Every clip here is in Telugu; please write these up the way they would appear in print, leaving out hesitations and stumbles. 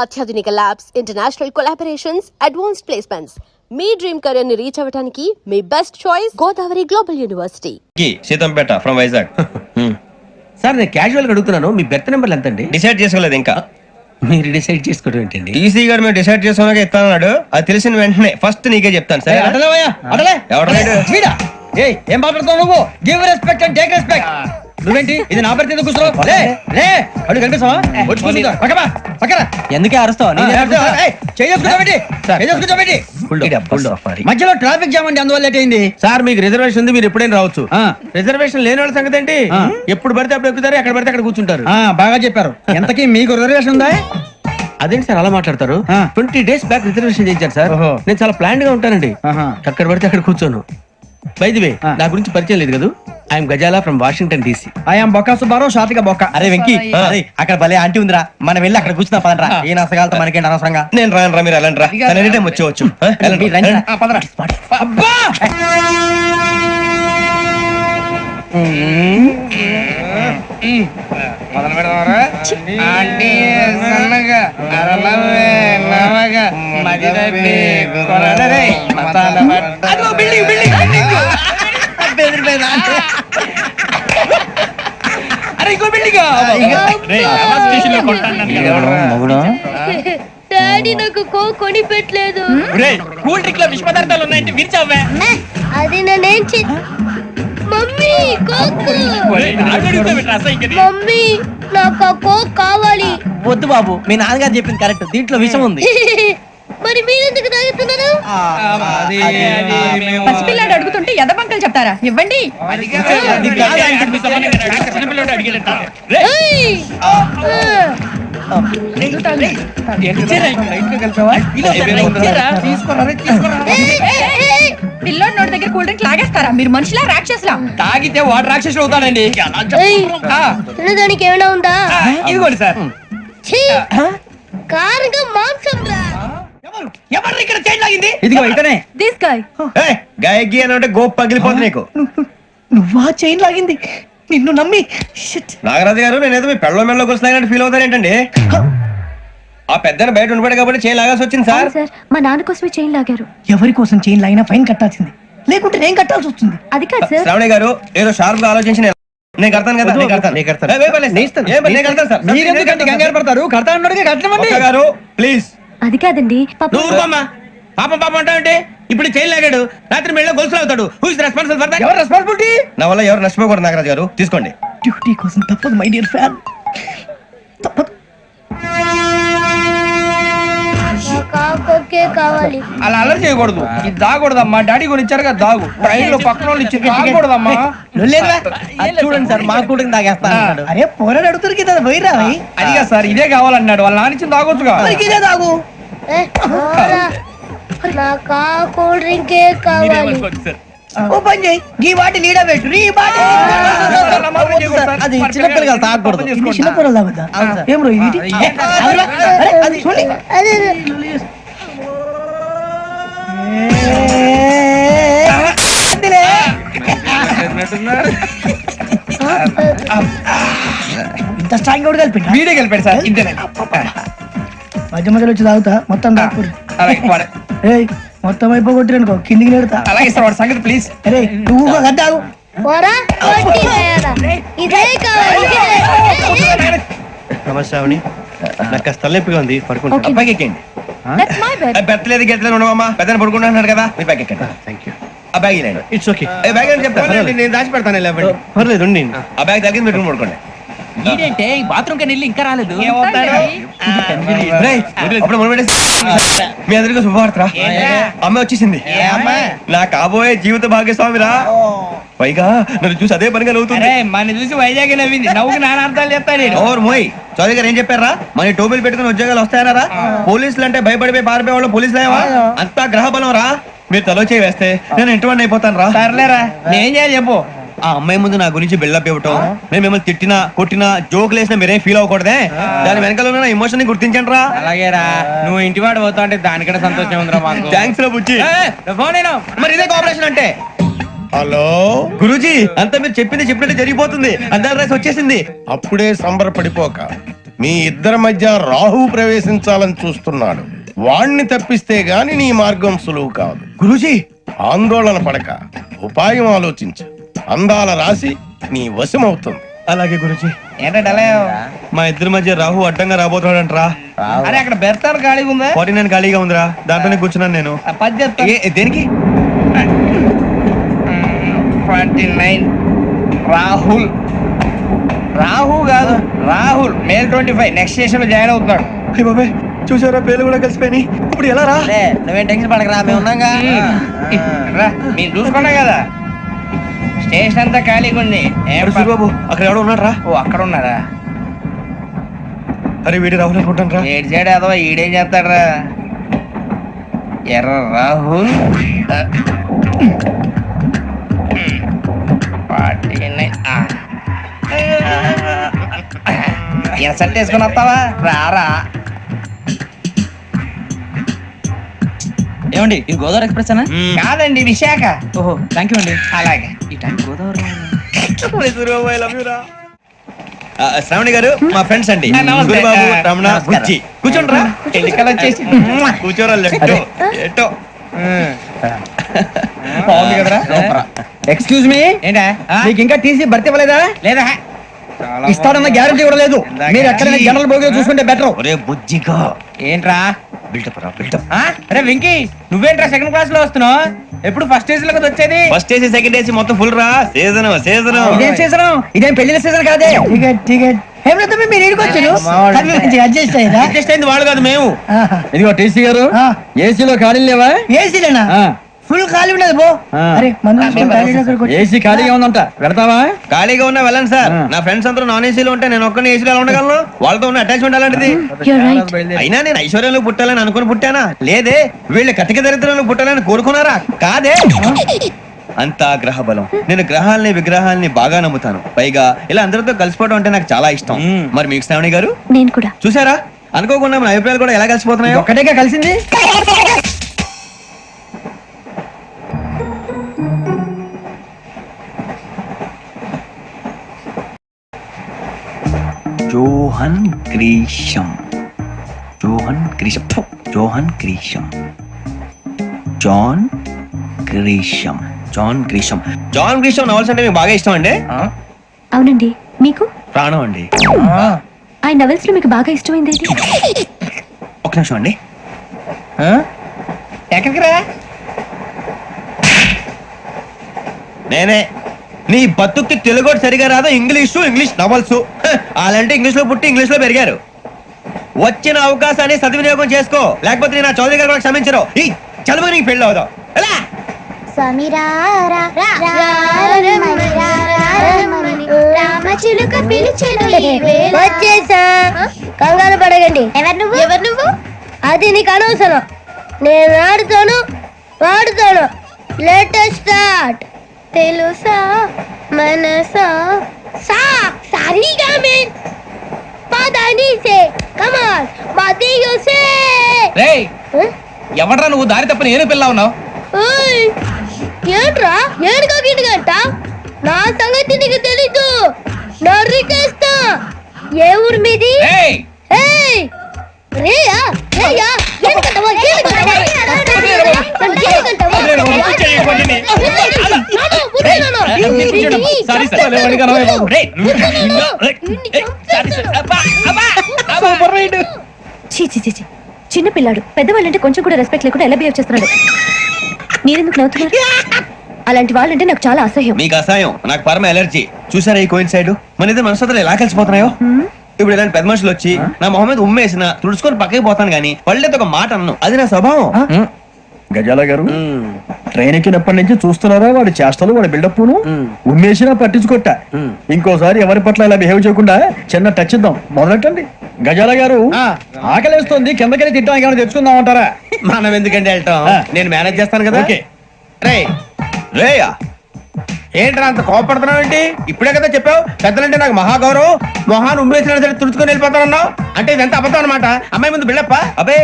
అత్యాధునిక labs, international collaborations, advanced placements. మీ డ్రీమ్ కెరీర్ ని రీచ్ అవ్వడానికి మీ best choice Godavari global university. Seethampeta from Vizag. Sir నేను క్యాజువల్ గా అడుగుతున్నాను, మీ బెర్త్ నెంబర్ ఎంత అండి? డిసైడ్ చేసుకోలేదు ఇంకా. మీరు డిసైడ్ చేసుకోవడం ఏంటండి? టీసీ గారు మేము డిసైడ్ చేసుకున్నాక ఇస్తానన్నాడు. అది తెలిసిన వెంటనే ఫస్ట్ నీకే చెప్తాను. సరే ఏం మాట్లాడుతావు నువ్వు? Give respect and take respect. నువ్వేంటి ఇది నా పరిస్థితి కూర్చున్నావు? అడుగు కనిపిస్తావా? ఎందుకే అరుస్తావు? మధ్యలో ట్రాఫిక్ జామ్ అండి, అందువల్ల లేట్ అయింది. సార్ మీకు రిజర్వేషన్ ఉంది, మీరు ఎప్పుడైనా రావచ్చు. రిజర్వేషన్ లేని వాళ్ళ సంగతి ఏంటి? ఎప్పుడు పడితే అప్పుడు ఎక్కుతారు, ఎక్కడ పడితే అక్కడ కూర్చుంటారు. బాగా చెప్పారు. ఎంతకీ మీకు రిజర్వేషన్ ఉందా? అదేంటి సార్ అలా మాట్లాడతారు? 20 days బ్యాక్ రిజర్వేషన్ చేయించారు సార్. నేను చాలా ప్లాన్డ్ గా ఉంటానండి. అక్కడ పడితే అక్కడ కూర్చోను. బై ది వే, నా గురించి పరిచయం లేదు కదా. I'm Ghazala from Washington DC. I'm Bokka Subbarao, షాతిక బొక్క. అరే వెంకీ, అక్కడ భలే ఆంటీ ఉందిరా, మనం వెళ్ళి అక్కడ కూర్చున్నా పదరా. ఏ నసగాలతో మనకేంటి అనవసరంగా. నేను రాను రా, మీరు వెళ్ళండి రా. Any time వచ్చేవచ్చు. డాడీ నాకు కొని పెట్టలేదు. కూల్ డ్రింక్ లో విష పదార్థాలు ఉన్నాయంటే విరిచావే. అది నేనేం మమ్మీ కోక్. మమ్మీ నాకు ఆ కోక్ కావాలి. వద్దు బాబు, మీ నాన్నగారు చెప్పింది కరెక్ట్, దీంట్లో విషయం ఉంది. మరి మీరెందుకు తాగుతున్నారు? పసిపిల్లాడు అడుగుతుంటే ఎదబంకలు చెప్తారా? ఇవ్వండి. పిల్లోడు నోటి దగ్గర కూల్ డ్రింక్ లాగేస్తారా? మీరు మనుషులా రాక్షసులా? తాగితే వాడు రాక్షసుడు అవుతాడండి. తినడానికి ఏమైనా ఉందా? ఇదిగోండి సార్. కారంగా మాంసం రా. ఎవరు ఇక్కడ చైన్ లాగింది? ఇదిగో ఇతనే. This guy. గాయకి అని అంటే గోప్ పగిలిపోతుంది నీకు. నువ్వా చైన్ లాగింది? నిన్ను నమ్మి. నాగరాజు గారు, నేనేదో మీ పెళ్ళ మెళ్ళలో కూర్చున్నాయంటే ఫీల్ అవుతారు ఏంటండి? ఆ పెద్దని బయట ఉండిపోయాడు కాబట్టి చైన్ లాగాల్సి వచ్చింది సార్. మా నాన్న కోసమే చైన్ లాగారు. ఎవరి కోసం చైన్ లాగినా ఫైన్ కట్టాల్సింది, లేకుంటే నేను కట్టాల్సి వస్తుంది. అది కాదు సార్. శ్రావణి గారు ఏదో షార్ప్ గా ఆలోచించి నేను కడతాను కదా. మీరు ఎందుకంటే కంగారు పడతారు? కడతా అన్నాడుగా కట్టమండి గారు ప్లీజ్. అది కాదండి. పాపం పాపం అంటావంటే ఇప్పుడు చైన్ లాగాడు, రాత్రి మెళ్ళ గొలుసులు అవుతాడు. Who is responsible for that? ఎవరు రెస్పాన్సిబిలిటీ? నా వల్ల ఎవరు నష్టపోకూడదు నాగరాజు గారు, తీసుకోండి. డ్యూటీ కోసం తప్పదు మై డియర్ ఫ్యాన్, తప్పదు. కావాలి. అలా అల్లరి చేయకూడదు. ఇది దాగకూడదమ్మా. డాడీ కొని ఇచ్చారు కదా దాగు. ట్రైన్ లో పక్కన వాళ్ళు ఇచ్చి దాగకూడదమ్మా. చూడండి సార్, మా కూడా తాగేస్తా. అరే పోరాడు అడుగుతారు కదా, పోయిరా. అదిగా సార్, ఇదే కావాలన్నాడు. వాళ్ళ నాన్న ఇచ్చింది తాగొచ్చుగా. ఇదే తాగు. నాకు కూల్ డ్రింకే కావాలి. ఓ పని చేయి, ఈ వాటి లీడ పెట్టు. అది చిన్నపిల్లలు తాగకూడదు. చిన్నపిల్లలు తాగుతా. ఏం రో ఇది? అది చూడండి. ఇంత స్ట్రాంగ్ కూడా కలిపి వీడే కలిపాడు సార్. ఇంతేనే మధ్య మధ్యలో వచ్చి తాగుతా. మొత్తం తాగుతారు. మొత్తం అయిపోగొట్టిరనుకో కిందికి నేడుతా. అలాగే సార్, వాడి సంగతి ప్లీజ్. అరే నువ్వు గద్ద తాగు. ఇదే కావాలి. నమస్తే శ్రావణి, నాకు కాస్త తలెప్పిగా ఉంది, పడుకుంటా. పైకి ఎక్కండి. బెత్తలేదు గెత్తలేదు ఉండవమ్మా, పెద్దని పడుకుంటున్నాడు కదా, మీరు పైకి ఎక్కండి. Thank you. ఆ బ్యాగ్ ఇలాండి. It's okay. బ్యాగ్ అని చెప్తాను, నేను దాచి పెడతాను. పర్లేదు ఉండి. ఆ బ్యాగ్ తగ్గింది పెట్టుకుని పడుకోండి. ఏంటంటే బాత్రూమ్ కని ఇంకా రాలేదు. మీ అందరికీ శుభవార్తరా, అమ్మ వచ్చేసింది. నా కాబోయే జీవిత భాగ్యస్వామిరా. పైగా నన్ను చూసి అదే పనిగా నవ్వుతుంది. మన చూసి వైజాగ్ నవ్వింది. నవ్వుకి నాన్న అర్థాలు చెప్తాడు. ఓర్ మోయ్, చౌదరి గారు ఏం చెప్పారా? మన టోబీలు పెట్టుకుని ఉద్యోగాలు వస్తాయన్నారా? పోలీసులు అంటే భయపడిపోయి పారిపోయే వాళ్ళు పోలీసులేవా? అంతా గ్రహ బలం రా. మీరు తలో చేయి వేస్తే నేను ఇంటివాడిని అయిపోతాను రా. సర్లేరా, నేను చేయాలి చెప్పు. ఆ అమ్మాయి ముందు నా గురించి బిల్డప్ ఇవ్వటం, నేను మిమ్మల్ని తిట్టినా కొట్టినా జోకులు వేసినా మీరేం ఫీల్ అవ్వకూడదే. దాని వెనకాల ఉన్న ఎమోషన్ ని గుర్తించండి రా. అలాగేరా, నువ్వు ఇంటివాడు పోతా అంటే దానికంటే సంతోషం ఉందిరా మాకు. థ్యాంక్స్ రా బుజ్జి. మరి ఇదే కోఆపరేషన్ అంటే. హలో గురూజీ, అంతా మీరు చెప్పింది చెప్పినట్టు జరిగిపోతుంది. అందాల రైస్ వచ్చేసింది. అప్పుడే సంబరపడిపోక మీ ఇద్దరి మధ్య రాహు ప్రవేశించాలని చూస్తున్నాడు. వాణ్ణి తప్పిస్తే గాని నీ మార్గం సులువు కాదు. గురూజీ ఆందోళన పడక ఉపాయం ఆలోచించు. అందాల రాశి నీ వశమవుతుంది. అలాగే గురూజీ. ఏంటంటే మా ఇద్దరి మధ్య రాహు అడ్డంగా రాబోతున్నాడంట్రా. అరే అక్కడ బెర్తాను ఖాళీగా ఉందా? 49 ఖాళీగా ఉందిరా, దాంట్లోనే కూర్చున్నాను నేను. పది చెప్తా. దేనికి? 29 రాహుల్. రాహు కాదు రాహుల్. మే 25 నెక్స్ట్ స్టేషన్ లో జాయిన్ అవుతున్నాడు. అయ్య బాబాయ్, చూసారా పేర్లు కూడా కలిసిపోయినాయి. ఇప్పుడు ఎలా రా? నువ్వేం టెన్షన్ పడకరా, మేము ఉన్నాగా. రా, మీరు చూసుకున్నా కదా స్టేషన్ అంతా ఖాళీగా ఉంది. బాబు అక్కడ ఎవడో ఉన్నాడు రా. ఓ అక్కడ ఉన్నారా? అరే వీడి రాహుల్ అనుకుంటాను రా. ఏడు సైడ్ అదో ఈడేం చేస్తాడరా? ఎర్ర రాహుల్ 49. ఎసట్ వేసుకుని వస్తావా? రారా. ఏమండి ఇది గోదావరి ఎక్స్ప్రెస్ అనా? కాదండి విశాఖ. ఓహో థ్యాంక్ యూ అండి. అలాగే. ఈ టైం గోదావరి శ్రావణి గారు మా ఫ్రెండ్స్ అండి. నమస్తే. గురుబాబు, రమణ, నమస్కారం. బుజ్జి. కూర్చోండి రా. ఎన్నికలు వచ్చేసి కూర్చోరా. లెట్టో ఎట్టో. బాగుంది కదరా? ఎక్స్క్యూజ్ మీ, ఏంటా? మీకు ఇంకా టీసీ భర్తీ ఇవ్వలేదా? లేదా ఇస్తానన్న గ్యారంటీ కూడా లేదు. మీరు ఎక్కడైనా జనరల్ బోగిలో చూసుకుంటే బెటర్. ఒరే బుజ్జిగా ఏంట్రా? బిల్డప్ రా, బిల్డప్. అరే వెంకీ, నువ్వేంట్రా సెకండ్ క్లాస్ లో వస్తున్నావు? ఎప్పుడు ఫస్ట్ ఏజ్ లో కదా వచ్చేది? ఫస్ట్ ఏసీ సెకండ్ ఏసీ మొత్తం ఫుల్ రా. Season season. ఇదేం సీజన్? ఇదేం పెళ్లిన సీజన్ కాదే. టికెట్ టికెట్ ఏం లేదు, మీరు ఇడికి వచ్చారు అడ్జస్ట్ అయ్యారా? అడ్జస్ట్ అయింది వాళ్ళు కాదు, మేము. ఇదిగో టీసీ గారు, ఏసీలో ఖాళీ లేవా? ఏసీలేనా? ఫుల్ ఖాళీ ఉండదు బో. అరే ఏసీ ఖాళీగా ఉందంట, పెడతావా? ఖాళీగా ఉన్నా వెళ్ళండి సార్. నా ఫ్రెండ్స్ అందరూ నాన్ ఏసీలో ఉంటే నేను ఒక్కనే ఏసీలో ఎలా ఉండగలను? వాళ్ళతో ఉన్న అటాచ్మెంట్ అలాంటిది. అయినా నేను ఐశ్వర్యంలో పుట్టాలని అనుకుని పుట్టానా? లేదే. వీళ్ళు కటిక దరిద్రంలో పుట్టాలని కోరుకున్నారా? కాదే. అంతా గ్రహ బలం. నేను గ్రహాలని విగ్రహాలని బాగా నమ్ముతాను. పైగా ఇలా అందరితో కలిసిపోవడం అంటే నాకు చాలా ఇష్టం. మరి మీకు శ్రావణి గారు? నేను కూడా. చూసారా, అనుకోకుండా మన అభిప్రాయాలు కూడా ఎలా కలిసిపోతున్నాయో. ఒక్కటేగా కలిసింది. Johan Grisham. Johan Grisham. Johan Grisham. John Grisham. John Grisham. John Grisham novels అంటే మీకు బాగా ఇష్టం అండి? అవునండి. మీకు? ప్రాణం అండి. ఆ నవెల్స్ లో మీకు బాగా ఇష్టమైంది ఏది? ఒక నిమిషం అండి. ఎక్కడికి రా? నేనే. నీ బతుక్కి తెలుగు సరిగా రాదు, ఇంగ్లీష్ నవల్స్. అలాంటి ఇంగ్లీష్ లో పుట్టి ఇంగ్లీష్ లో పెరిగారు. వచ్చిన అవకాశాన్ని సద్వినియోగం చేసుకో, లేకపోతే నేను నా చౌదరి గారు కూడా క్షమించరు. ఈ చదువు నీకు పెళ్ళి అవుదాం. ఎలా? వచ్చేసా, కంగారు పడగండి. ఎవరు నువ్వు? అది నీకు అనవసరం. నేను ఆడుతాను, వాడుతాను. Latest start. తెలుసా మనసా సా సారీగా మెన్ పదని సే కమాన్ మదియో సే. రేయ్, ఎవడ్రా నువ్వు? దారి తప్పని ఏను పిల్ల ఉన్నావు? ఓయ్ ఏంట్రా ఏడుగా గిడుగంట? నా సంగతి నీకు తెలీదు. నరికేస్తా. ఏ ఊరు మీది? రేయ్, ఏయ్ రేయా రేయా ఏడుగంటవా ఏడుగంటవా చిన్న పిల్లాడు పెద్దవాళ్ళంటే కొంచెం కూడా రెస్పెక్ట్ లేకుండా ఎలా బిహేవ్ చేస్తున్నాడు. మీరెందుకు నవ్వుతున్నారు? అలాంటి వాళ్ళంటే నాకు చాలా అసహ్యం. మీకు అసహాయం, నాకు పరమ ఎలర్జీ. చూసారా ఈ కోయిన్ సైడ్? మన ఇద్దరు మనసులు ఎలా కలిసిపోతున్నాయో. ఇప్పుడు ఇలాంటి పెద్ద మనుషులు వచ్చి నా మొహం మీద ఉమ్మేసిన తుడుచుకొని పక్కకి పోతాను గానీ వాళ్ళతో ఒక మాట అన్ను. అది నా స్వభావం. గజాల గారు, ట్రైన్ ఎక్కినప్పటి నుంచి చూస్తున్నారా వాడి చేష్టలు, వాడి బిల్డప్ ఉమ్మేసినా పట్టించుకోట. ఇంకోసారి ఎవరి పట్ల ఇలా బిహేవ్ చేయకుండా చిన్న టచ్ ఇద్దాం. మొదలెట్టండి. గజాల గారు, ఆకలేస్తుంది, కిందకెళ్ళి తింటాం, ఏమైనా తెచ్చుకుందాం అంటారా? మనం ఎందుకంటే వెళ్తాం, నేను మేనేజ్ చేస్తాను కదా. ఓకే. రే రేయా, ఏంట్రా అంత కోపడుతున్నావు ఏంటి? ఇప్పుడే కదా చెప్పావు పెద్దలంటే నాకు మహాగౌరవం, మొహాన్ని ఉమ్మేసిన సరే తుడుచుకొని వెళ్ళిపోతానన్నావు. అంటే ఇదంతా అబద్ధం అనమాట. అమ్మాయి ముందు బిల్డప్ప. అబ్బే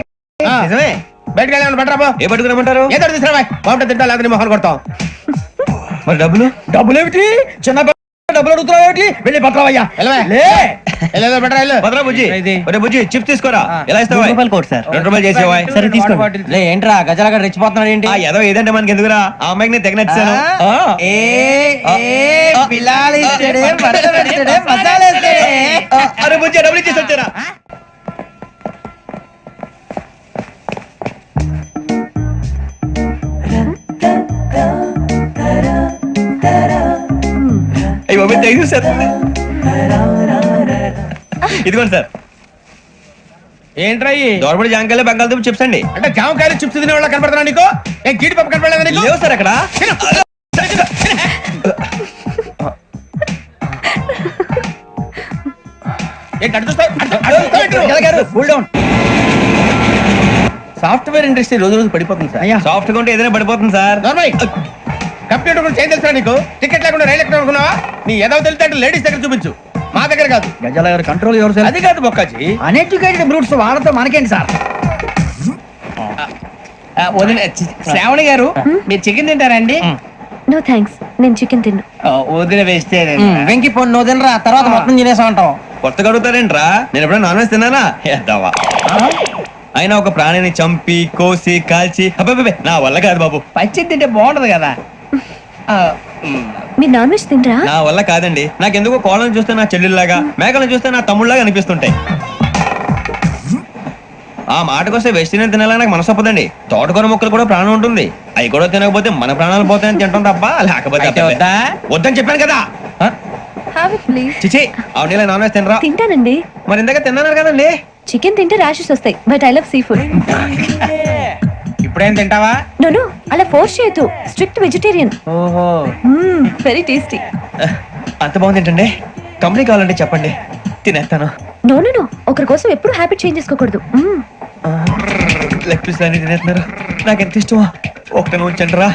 నిజమే. బయటకు వెళ్ళామని బట్టరా. ఏ పట్టుకురమ్మంటారు? ఏదో తీసుకురా బాగుంటుంది. తింటా లేదా మొహాన్ని కొడతాం. మరి డబ్బులు? డబ్బులు ఏమిటి? చిన్న డబ్బులు అడుగుతున్నావు ఏమిటి? వెళ్ళి పట్టరావయ్యా. వెళ్ళవే. లే వెళ్ళేదో బెటర్ వెళ్ళు. భద్రా బుజ్జి ఒరే బుజ్జి చిప్స్ తీసుకోరా ఎలా ఇస్తావా కోట్ సార్ 2 రూపాయలు చేసేవా సరే తీసుకోండి ఏంట్రా గజలగా రెచ్చిపోతున్నాడు ఏంటి ఏదో ఏదంటే మనకి ఎందుకురా ఆ అమ్మాయికి నేను తెగ నచ్చాను అరే బుజ్జి డబ్బులు ఇచ్చేసి వచ్చారా అయ్యి బాబు థ్యాంక్ యూ సార్ ఇదిగోండి సార్ ఏంట్రా దోరబడి జాంకాయలు బంగాళదుంప చిప్స్ అండి అంటే జామకాయలు చిప్స్ తినే వాళ్ళ కనపడుతున్నా నీకు ఏ జీడిపప్పు కనపడలేదా నీకు లేవు సార్ అక్కడ ఏంటి అటు చూస్తావ్? కూల్ డౌన్ సాఫ్ట్వేర్ ఇండస్ట్రీ రోజు రోజు పడిపోతుంది సార్ సాఫ్ట్ గా ఉంటే ఏదైనా పడిపోతుంది సార్ కంప్యూటర్ గురించి ఏం తెలుసా నీకు? టికెట్ లేకుండా రైలు ఎక్కడ అనుకున్నావా? నీ ఏదో తెలితే లేడీస్ దగ్గర చూపించు, మా దగ్గర కాదు. గజాల గారు కంట్రోల్ ఎవరు సార్? అది కాదు బొక్కాజీ. అన్ఎడ్యుకేటెడ్ బ్రూట్స్ వాళ్ళతో మనకేంటి సార్? వదిన శ్రావణి గారు మీరు చికెన్ తింటారండి? నో థ్యాంక్స్, నేను చికెన్ తిన్ను. వదిన వేస్తే వెంకి పొన్ను నువ్వు తినరా తర్వాత మొత్తం తినేసా ఉంటాం. కొత్తగా అడుగుతారేంట్రా నేను ఎప్పుడైనా నాన్ వెజ్ తిన్నానా ఎద్దావా అయినా ఒక ప్రాణిని చంపి కోసి కాల్చి అబ్బబ్బబ్బే నా వల్ల కాదు బాబు పచ్చి తింటే బాగుంటది కదా. మీరు నాన్ వెజ్ తినరా? నా వల్ల కాదండి నాకెందుకో కోళ్ళని చూస్తే నా చెల్లెల్లాగా మేకలను చూస్తే నా తమ్ముళ్ళలాగా అనిపిస్తుంటాయి. ఆ మాటకొస్తే వెస్టిరియన్ తినాలని నాకు మనసు ఒప్పదండి. తోటకూర మొక్కలు కూడా ప్రాణం ఉంటుంది, అవి కూడా తినకపోతే మన ప్రాణాలు పోతాయని తింటాం తప్ప లేకపోతే వద్దని చెప్పాను కదా. Have it please. చిచి అవునీ నాన్ వెజ్ తినరా? తింటానండి. మరి ఇందాక తిన్నాను కదండి. చికెన్ తింటే ర్యాషెస్ వస్తాయి, but I love sea food. ఇప్పుడేం తింటావా? నో అలా ఫోర్స్ చేయొద్దు, స్ట్రిక్ట్ వెజిటేరియన్. ఓహో వెరీ టేస్టీ. అంత బాగుంది ఏంటండి? కంపెనీ కావాలంటే చెప్పండి తినేస్తాను. నో ఒకరి కోసం ఎప్పుడు హ్యాబిట్ చేంజ్ చేసుకోకూడదు. లెగ్ పీస్ అన్ని తినేస్తున్నారు, నాకు ఎంత ఇష్టమా. ఒకటి ఉంచండి రా.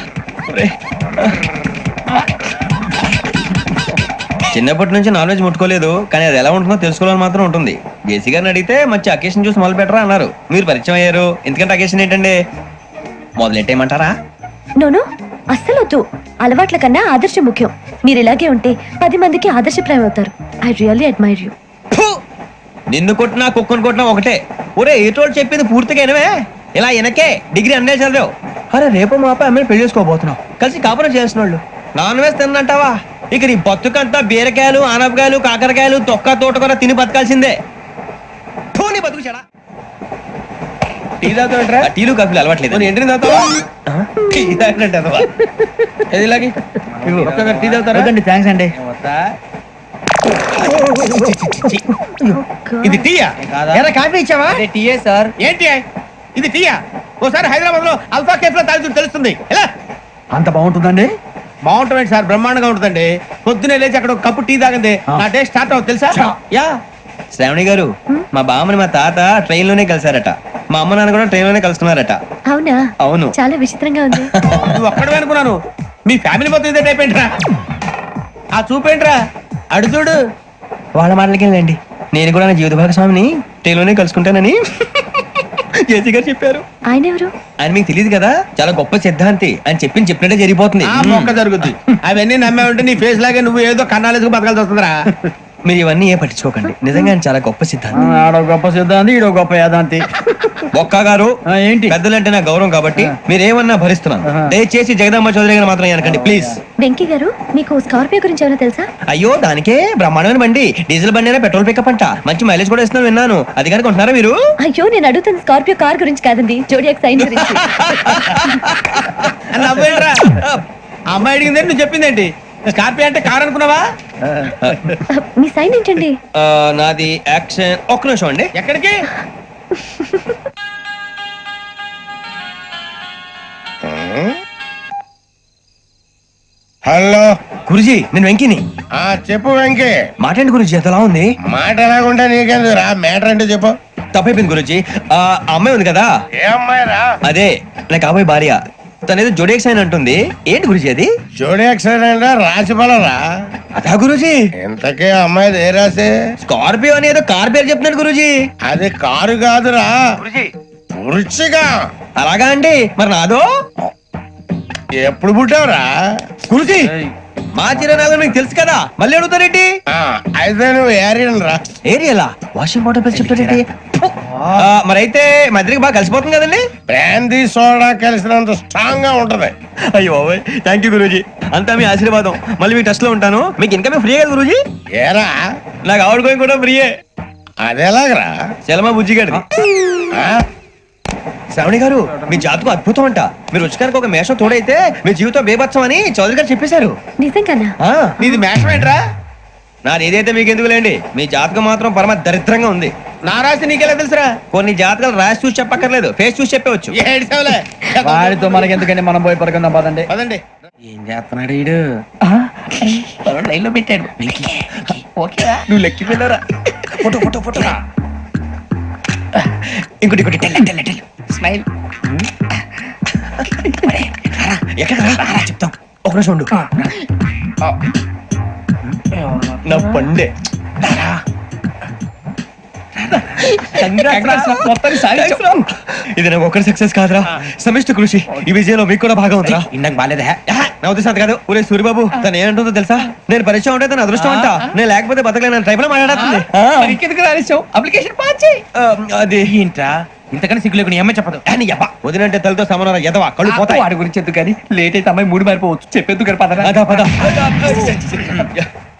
చిన్నప్పటి నుంచి నాన్ వెజ్ ముట్టుకోలేదు, కానీ అది ఎలా ఉంటుందో తెలుసుకోవాలని మాత్రం ఉంటుంది. జేసీ గారిని అడిగితే మంచి అకేషన్ చూసి మొదలు పెట్టరా అన్నారు. మీరు పరిచయం అయ్యారు, ఎందుకంటే అకేషన్ ఏంటండి మొదలెట్టేయమంటారా? నో అస్సలు వద్దు. అలవాట్ల కన్నా ఆదర్శం ముఖ్యం. మీరు ఇలాగే ఉంటే 10 మందికి ఆదర్శప్రాయం అవుతారు. I really admire you. నిన్ను కొట్టినా కుక్కను కొట్టినా ఒకటే. ఒరే ఏటోళ్ళు చెప్పింది పూర్తిగా వినవే. ఇలా వెనకే డిగ్రీ అన్నే చదివావు. అరే రేపు మా అబ్బాయి అమ్మాయిని పెళ్లి చేసుకోబోతున్నావు, కలిసి కాపురం చేసిన వాళ్ళు నాన్ వెజ్ తిన్నంటావా? ఇక నీ బతుకంతా బీరకాయలు ఆనపకాయలు కాకరకాయలు తొక్క తోట కూడా తిని బతకాల్సిందే. నీ బతుకు చెడా. టీ తాగుతావేంట్రా? టీలు కాఫీలు అలవాట్లేదు. ఏంటి తాగుతావా? టీ తాగినట్టు అదవా. ఏది ఇలాగే టీ తాగుతారా? థ్యాంక్స్ అండి. ఇది టీయా? కాఫీ ఇచ్చావా? టీయే సార్. ఏంటి ఇది టీయా? ఓసారి హైదరాబాద్ లో అల్ఫా కేఫ్ లో తాగుతూ తెలుస్తుంది. ఎలా అంత బాగుంటుందండి? బాగుంటుంది సార్, బ్రహ్మాండంగా ఉంటుందండి. పొద్దునే లేచి అక్కడ ఒక కప్పు టీ తాగింది నా డే స్టార్ట్ అవుతుంది తెలుసా? యా శ్రావణి గారు, మా బామ్మని మా తాత ట్రైన్ లోనే కలిసారట, మా అమ్మ నాన్న కూడా ట్రైన్ లోనే కలుసుకున్నారట. అవునా? అవును. చాలా విచిత్రంగా ఉంది. నువ్వు ఒక్కడే అనుకున్నాను, మీ ఫ్యామిలీ మొత్తం ఇదే టైప్ ఏంట్రా? ఆ చూపేంట్రా అడు చూడు. వాళ్ళ మాటలకి వెళ్ళండి, నేను కూడా నా జీవిత భాగస్వామిని ట్రైన్ లోనే కలుసుకుంటానని జేసీ గారు చెప్పారు. ఆయన ఎవరు? ఆయన మీకు తెలియదు కదా, చాలా గొప్ప సిద్ధాంతి అని చెప్పినట్టే జరిగిపోతుంది. ఆ మొక్క జరుగుద్ది. అవన్నీ నమ్మే ఉంటే నీ ఫేస్ లాగే నువ్వు ఏదో కన్నాలేసుకు బతకాల్సి వస్తుందిరా. మీరు ఇవన్నీ ఏ పట్టించుకోకండి, నిజంగా ఆయన చాలా గొప్ప సిద్ధాంతి. ఆడో గొప్ప సిద్ధాంతి, ఈడో గొప్ప యాదాంతి. ఒక్క గారు ఏంటి? పెద్దలంటే నా గౌరవం కాబట్టి మీరేమన్నా భరిస్తున్నాను. దయచేసి జగదమ్మ చౌదరి గారు మాత్రం అనకండి ప్లీజ్. వెంకీ గారు, మీకు స్కార్పియో గురించి ఏమైనా తెలుసా? అయ్యో దానికే బ్రహ్మాండమైన బండి, డీజిల్ బండి అయినా పెట్రోల్ పికప్ అంట, మంచి మైలేజ్ కూడా ఇస్తున్నాను విన్నాను. అది కానీ కొంటున్నారా మీరు? అయ్యో నేను అడుగుతున్న స్కార్పియో కార్ గురించి కాదండి, జోడియాక్ సైన్ గురించి. నవ్వేంట్రా? ఆ అమ్మాయి అడిగింది నువ్వు చెప్పిందేంటి? స్కార్పియో అంటే కార్ అనుకున్నావా? మీ సైన్ ఏంటండి? నాది యాక్షన్. ఒక్క నిమిషం అండి. ఎక్కడికి? హలో గురుజీ నేను వెంకిని. చెప్పు వెంకీ. మాట్లాడండి గురుజీ, ఎంతలా ఉంది? మాట ఎలాగుంటా నీకెందుకు రా, మ్యాటర్ అంటే చెప్పు. తప్పైపోయింది గురుజీ. ఆ అమ్మాయి ఉంది కదా, ఏ అమ్మాయి రా? అదే నా కాబోయే భార్య. తనేదో జోడేక్స్ అని అంటుంది. ఏంటి గురుజీ అది? జోడి యాక్సిడెంట్ రాసి పడరా? అదా గురుజీ. ఇంతకే అమ్మాయి ఏ రాసి? స్కార్పియో అని ఏదో కార్ పేరు చెప్తున్నాడు గురుజీ. అది కారు కాదురా, వృచ్చిగా. అలాగా అండి, మరి నాదో? ఎప్పుడు పుట్టావురా? గురుజీ మా చిరునాలు మీకు తెలుసు కదా, మళ్ళీ అడుగుతారేంటి? అయితే నువ్వు ఏరియన్ రా. ఏరియలా? వాషింగ్ వాటర్ బిల్ చెప్తారేంటి? మరైతే మా ఇద్దరికి బాగా కలిసిపోతుంది కదండి. బ్రాందీ సోడా కలిసినంత స్ట్రాంగ్ గా ఉంటది. అయ్యో బాబాయ్, థ్యాంక్ యూ గురూజీ, అంతా మీ ఆశీర్వాదం. మళ్ళీ మీకు టచ్ లో ఉంటాను. మీకు ఇన్కమ్ ఫ్రీ కదా గురూజీ? ఏరా నాకు ఆవిడ గోయింగ్ కూడా ఫ్రీయే. అదెలాగరా? చలమా బుజ్జి గారిది. శ్రావణి గారు, మీ జాతకం అద్భుతం అంట. మీరు రుచికారికి ఒక మేషం తోడైతే మీ జీవితం బేబత్సం అని చౌదరి గారు చెప్పేశారు. నిజంగానా? నీది మేషం ఏంట్రా? నాది ఏదైతే మీకు ఎందుకు లేండి, మీ జాతకం మాత్రం పరమ దరిద్రంగా ఉంది. నా రాసి నీకెలా తెలుసురా? కొన్ని జాతకాలు రాసి చూసి చెప్పక్కర్లేదు, ఫేస్ చూసి చెప్పవచ్చు. ఏడ్చావులే. వాడితో మనకి ఎందుకండి, మనం పోయి పడుకుందాం పదండి. పదండి. ఏం చేస్తున్నాడు వీడు? లైన్ లో పెట్టాడు. ఓకేరా? నువ్వు లెక్కిపోయినారా? Photo photo photo. ఇంకోటి ఇంకోటి టెల్ స్మైల్. ఎక్కడ చెప్తాం, ఒక నిమిషం ఉండు. నా పండే ఇది నాకు ఒకరి సక్సెస్ కాదురా, సమిష్టి కృషి. ఈ విజయంలో మీకు కూడా భాగం ఉందిరా. ఇందాక బాగాలేదా? నా ఉద్దేశం అంత కాదు. ఒరే సూరిబాబు, తను ఏమంటుందో తెలుసా? నేను పరిచయం ఉంటే తన అదృష్టం అంట. నేను లేకపోతే బతకలేను ట్రైబ్ లో మాట్లాడుతుంది. ఇంకెందుకు రాలేసావు? అప్లికేషన్ పాస్ చేయి. అది ఏంట్రా ఇంతకన్నా సిగ్గు లేకుండా ఏమై చెప్పదు. వదినంటే తలతో సమానం ఎదవా, కళ్ళు పోతాయి. వాడి గురించి ఎందుకు కానీ లేట్ అయితే అమ్మాయి మూడు మారిపోవచ్చు. చెప్పేందుకు కానీ పదరా. అదా పద.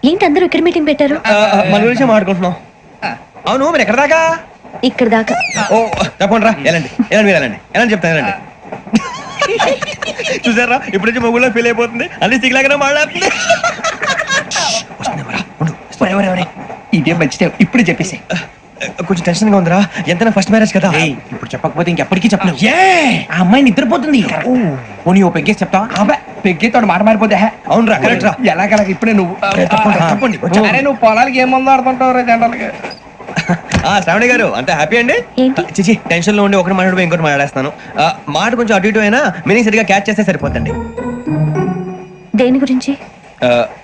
ఏంటి అందరూ ఇక్కడ మీటింగ్ పెట్టారు? మన గురించి మాట్లాడుకుంటున్నాం. అవును, మీరు ఎక్కడ దాకా? ఇక్కడ దాకా. ఓ తప్పకుండా రా, వెళ్ళండి వెళ్ళండి, మీరు వెళ్ళండి వెళ్ళండి, చెప్తాను వెళ్ళండి. చూసారా, ఇప్పుడు నుంచి మొగుల్లో ఫీల్ అయిపోతుంది, అన్ని సిగ్లాగానే మాట్లాడుతుంది. ఇదే మంచిదే, ఇప్పుడు చెప్పేసి. కొంచెం టెన్షన్ గా ఉందిరా, ఎంతైనా ఫస్ట్ మ్యారేజ్ కదా. ఇప్పుడు చెప్పకపోతే ఇంకెప్పటికీ చెప్పలేవు. ఆ అమ్మాయి నిద్రపోతుంది. పోనీ ఓ పెగ్గేసి చెప్తావా? పెగ్గేతో మాట మారిపోతే. అవునరా, కరెక్ట్ రా. ఎలాగలా ఇప్పుడే నువ్వు తప్పండి. అరే నువ్వు పొలాలకి ఏం మందు ఆడుతుంటావు జనరల్గా. శ్రావణి గారు, అంతా హ్యాపీ అండి? ఏంటి? చిచి, టెన్షన్ లో ఉండి ఒకటి మాట్లాడిపోయి ఇంకోటి మాట్లాడేస్తాను. మాట కొంచెం అటు ఇటు అయినా మీనింగ్ సరిగా క్యాచ్ చేస్తే సరిపోతండి. దేని గురించి?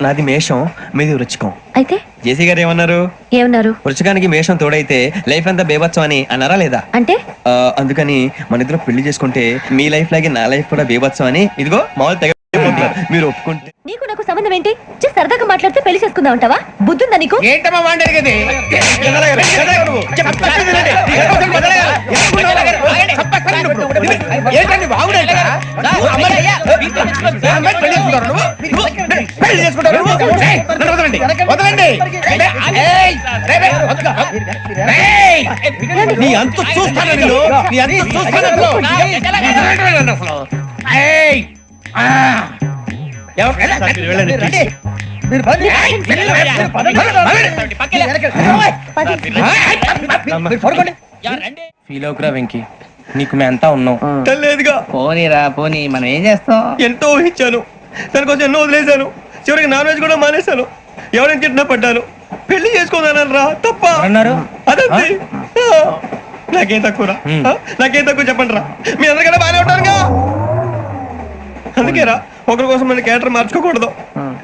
నాది మేషం, మీది వృచ్చికం. అయితే జేసీ గారు ఏమన్నారు? ఏమన్నారు? వృచ్చికానికి మేషం తోడైతే లైఫ్ అంతా బేబత్సం అని అన్నారా లేదా? అంటే అందుకని మన ఇద్దరు పెళ్లి చేసుకుంటే మీ లైఫ్ లాగే నా లైఫ్ కూడా బేబత్సం అని ఇదిగో మామూలు తెగ మీరు ఒప్పుకుంటే. నీకు నాకు సంబంధం ఏంటి? సరదాగా మాట్లాడితే పెళ్లి చేసుకుందాం అంటావా? బుద్ధుందా నీకు? ఏంటమ్మా మాట్లాడేది? ఏంటండి బాగుండేట? పెళ్లి చేసుకుంటారు. వదలండి. నీ అంత చూస్తాను నేను, నీ అంత చూస్తాను. ఫీల్ అవుకురా వెంకీ, నీకు మేము అంతా ఉన్నాం. లేదుగా. పోనీరా పోనీ, మనం ఏం చేస్తాం? ఎంతో ఊహించాను, తన కోసం ఎన్నో వదిలేశాను, చివరికి నాన్ వెజ్ కూడా మానేశాను. ఎవరైనా తిట్టినా పడ్డాను. పెళ్లి చేసుకోదానని రా, తప్ప అన్నారు. అదంతే. నాకేం తక్కువరా? నాకేం తక్కువ చెప్పండి రా. మీ అందరికన్నా బాగానే ఉంటారుగా. అందుకే రా, ఒకరి కోసం మన క్యారెక్టర్ మార్చుకోకూడదు.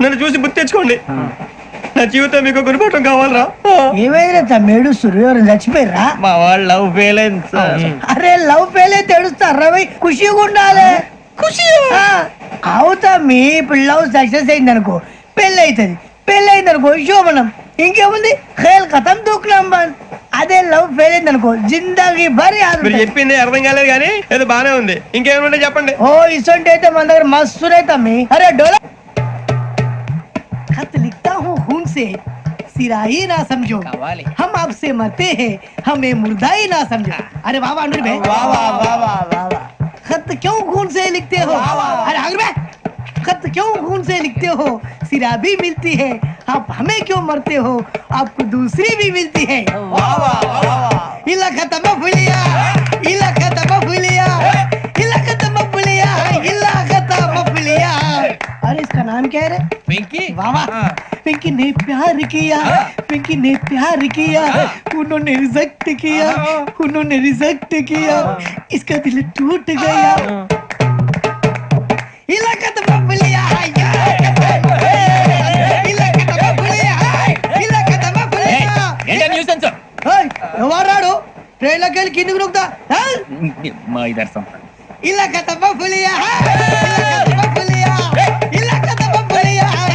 నన్ను చూసి గుర్తు తెచ్చుకోండి. నా జీవితం మీకు గురిపటం కావాలరా. ఏమైనా తమ్మేడు సూర్యవరం చచ్చిపోయిరా? మా వాళ్ళు లవ్ ఫెయిల్ అయింది సార్. అరే లవ్ ఫెయిల్ అయితే ఏడుస్తారా? ఖుషిగా ఉండాలి. ఖుషి అవుతా. మీ ఇప్పుడు లవ్ సక్సెస్ అయింది అనుకో, పెళ్ళి అవుతుంది. పెళ్ళి అయింది అనుకో శోభనం. ఇంకేముంది, ఖేల్ ఖతం దూకునాం బంద్. అదే లవ్ ఫెయిల్ అయింది అనుకో జిందాగీ భారీ. మీరు చెప్పింది అర్థం కాలేదు కానీ ఏదో బానే ఉంది. ఇంకేమైనా చెప్పండి. ఓ ఇసొంటి అయితే మన దగ్గర మస్తు తమ్మి. అరే డోలా खत लिखता हूँ खून से, सिरा ही ना समझो, हम आपसे मरते हैं, हमें मुर्दा ही ना समझो. अरे वाह वाह अनुर भाई, वाह वाह वाह वाह वाह. खत क्यों खून से लिखते हो? अरे अनुर भाई, खत क्यों खून से लिखते हो? सिरा भी मिलती है, आप हमें क्यों मरते हो? आपको दूसरी भी मिलती है. वाह वाह वाह. इला खत्म फुलिया, इला खत्म फुलिया, इला खत्म फुलिया, इला खत्म फुलिया. अरे इसका नाम क्या है रे? వెంకీ. वाह वाह. पिंकी ने प्यार किया, पिंकी ने प्यार किया, उन्होंने रिजेक्ट किया, उन्होंने रिजेक्ट किया, इसका दिल टूट गया. इलाका तो बबलिया है, इलाका तो बबलिया है, इलाका तो बबलिया. ఏంటా న్యూసెన్స్? ओए ఎవరాడు ట్రైన్ లోకి వెళ్ళి కిందికి నొక్కుతా. మా ఇదర్శం. इलाका तो बबलिया है, इलाका तो बबलिया, इलाका तो बबलिया है.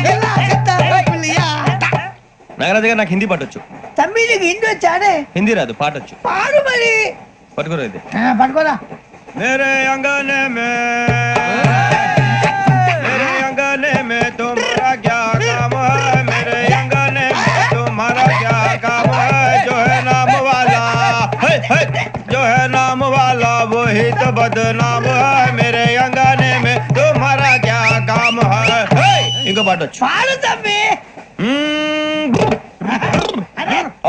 నాగరాజు గారు నాకు హిందీ పాటొచ్చు. తమ్మి నీకు హిందీ వచ్చానే? హిందీ రాదు, పాటొచ్చు. పాడు మరి. పట్టుకోరు అయితే. పట్టుకోరా. मेरे अंगने में तुम्हारा क्या काम है, मेरे अंगने में तुम्हारा क्या काम है, जो है नाम वाला जो है नाम वाला वही तो बदनाम है, मेरे अंगने में तुम्हारा क्या काम है. इनको बाटो పాడు తమ్మి.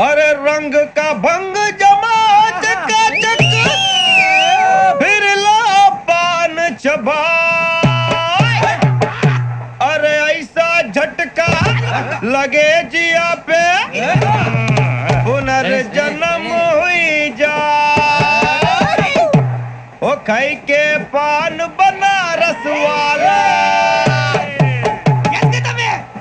अरे रंग का भंग जमा चकाचक फिर ला पान चबा, अरे ऐसा झटका लगे जिया पे पुनर्जन्म हुई जा, ओ खाई के पान बनारस वाला,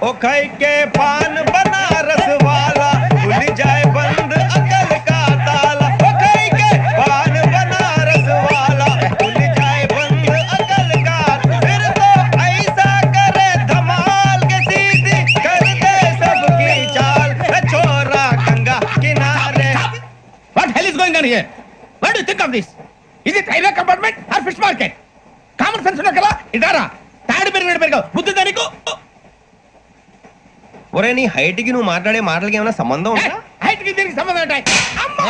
ओ खाई के पान बनारस वाला खुल जाए बंद अकल का ताला, ओ खाई के पान बनारस वाला खुल जाए बंद अकल का, फिर तो ऐसा करे धमाल के सीधी कर दे सबकी चाल, छोरा गंगा किनारे. What hell is going on here? What do you think of this? Is it railway compartment or fish market? Common sense ఉన్నా కదా ఇదారా తాడు పెరిగావు బుద్ధి దానికి. ఒరే నీ హైట్ కి నువ్వు మాట్లాడే మాటలకి ఏమైనా సంబంధం ఉందా? హైట్ కి దీనికి సంబంధం ఉంటాయి. అమ్మా